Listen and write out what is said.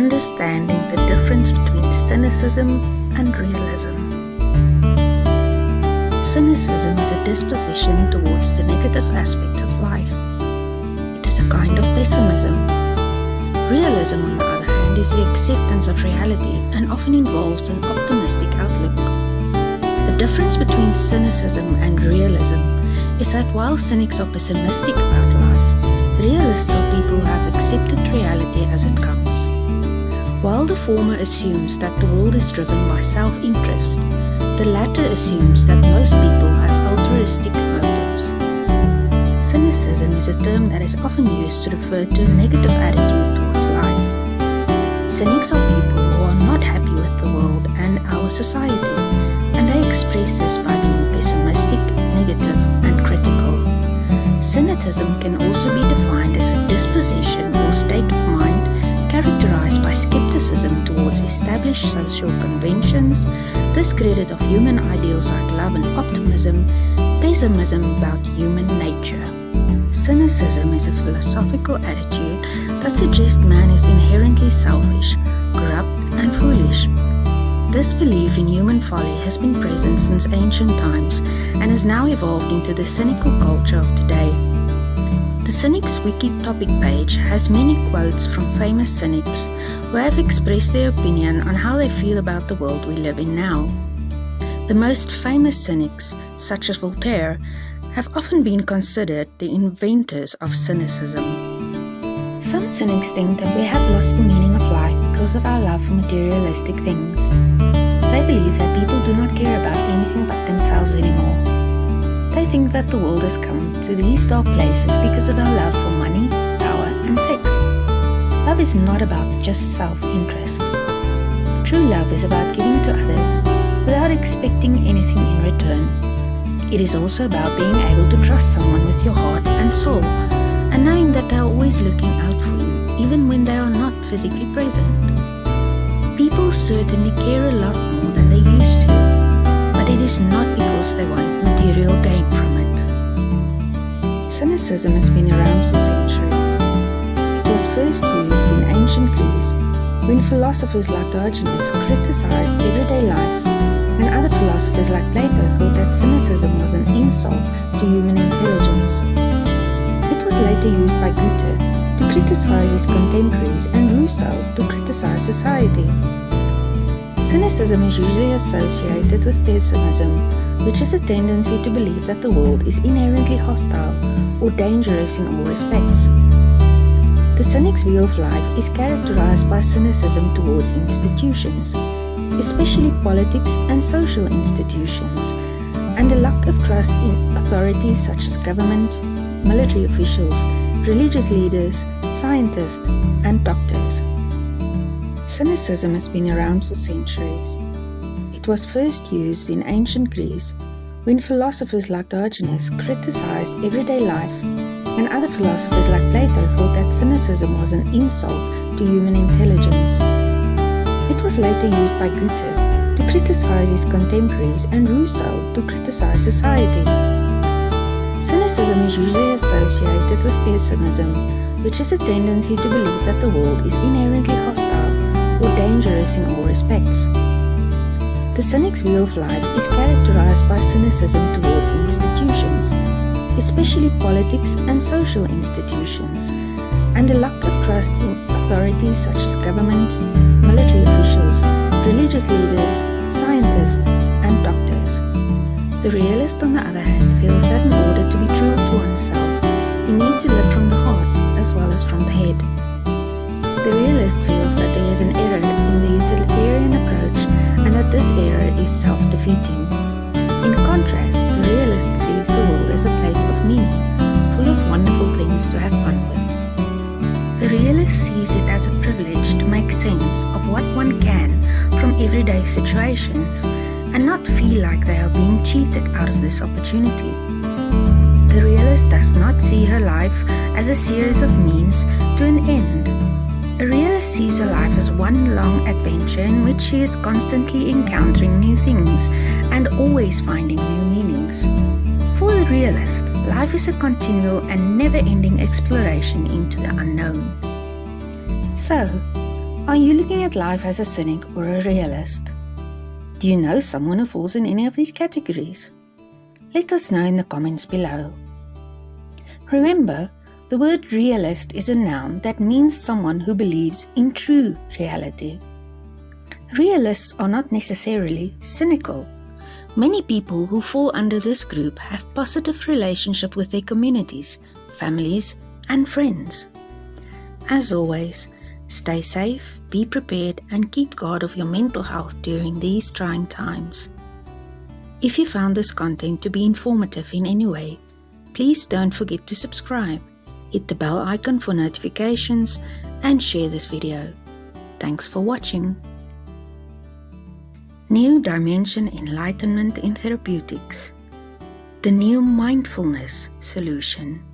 understanding the difference between cynicism and realism. Cynicism is a disposition towards the negative aspects of life. It is a kind of pessimism. Realism, on the other hand, is the acceptance of reality and often involves an optimistic outlook. The difference between cynicism and realism is that while cynics are pessimistic about life, realists are people who have accepted reality as it comes. While the former assumes that the world is driven by self-interest, the latter assumes that most people have altruistic motives. Cynicism is a term that is often used to refer to a negative attitude towards life. Cynics are people who are not happy with the world and our society, and they express this by being pessimistic, negative, and critical. Cynicism can also be defined as a disposition or state of mind characterized by skepticism towards established social conventions, discredit of human ideals like love and optimism, pessimism about human nature. Cynicism is a philosophical attitude that suggests man is inherently selfish, corrupt, and foolish. This belief in human folly has been present since ancient times and has now evolved into the cynical culture of today. The Cynics Wiki topic page has many quotes from famous cynics who have expressed their opinion on how they feel about the world we live in now. The most famous cynics, such as Voltaire, have often been considered the inventors of cynicism. Some cynics think that we have lost the meaning of life because of our love for materialistic things. They believe that people do not care about anything but themselves anymore. They think that the world has come to these dark places because of our love for money, power, and sex. Love is not about just self-interest. True love is about giving to others without expecting anything in return. It is also about being able to trust someone with your heart and soul, and knowing that they are always looking out for you, even when they are not physically present. People certainly care a lot more than they used to, but it is not because they want material gain from it. Cynicism has been around for centuries. It was first used in ancient Greece when philosophers like Diogenes criticized everyday life, and other philosophers like Plato thought that cynicism was an insult to human intelligence. It was later used by Goethe to criticize his contemporaries and Rousseau to criticize society. Cynicism is usually associated with pessimism, which is a tendency to believe that the world is inherently hostile or dangerous in all respects. The cynic's view of life is characterized by cynicism towards institutions, especially politics and social institutions, and a lack of trust in authorities such as government, military officials, religious leaders, scientists, and doctors. Cynicism has been around for centuries. It was first used in ancient Greece when philosophers like Diogenes criticized everyday life, and other philosophers like Plato thought that cynicism was an insult to human intelligence. It was later used by Goethe to criticize his contemporaries and Rousseau to criticize society. Cynicism is usually associated with pessimism, which is a tendency to believe that the world is inherently hostile or dangerous in all respects. The cynic's view of life is characterized by cynicism towards institutions, especially politics and social institutions, and a lack of trust in authorities such as government, military officials, religious leaders, scientists, and doctors. The realist, on the other hand, feels that in order to be true to oneself, you need to live from the heart as well as from the head. The realist feels that there is an error in the utilitarian approach and that this error is self-defeating. In contrast, the realist sees the world as a place of meaning, full of wonderful things to have fun with. The realist sees it as a privilege to make sense of what one can from everyday situations and not feel like they are being cheated out of this opportunity. The realist does not see her life as a series of means to an end. A realist sees her life as one long adventure in which she is constantly encountering new things and always finding new meanings. For the realist, life is a continual and never-ending exploration into the unknown. So, Are you looking at life as a cynic or a realist? Do you know someone who falls in any of these categories? Let us know in the comments below. Remember, the word realist is a noun that means someone who believes in true reality. Realists are not necessarily cynical. Many people who fall under this group have positive relationship with their communities, families, and friends. As always, stay safe, be prepared, and keep guard of your mental health during these trying times. If you found this content to be informative in any way, please don't forget to subscribe, hit the bell icon for notifications, and share this video. Thanks for watching. New Dimension Enlightenment in Therapeutics. The new mindfulness solution.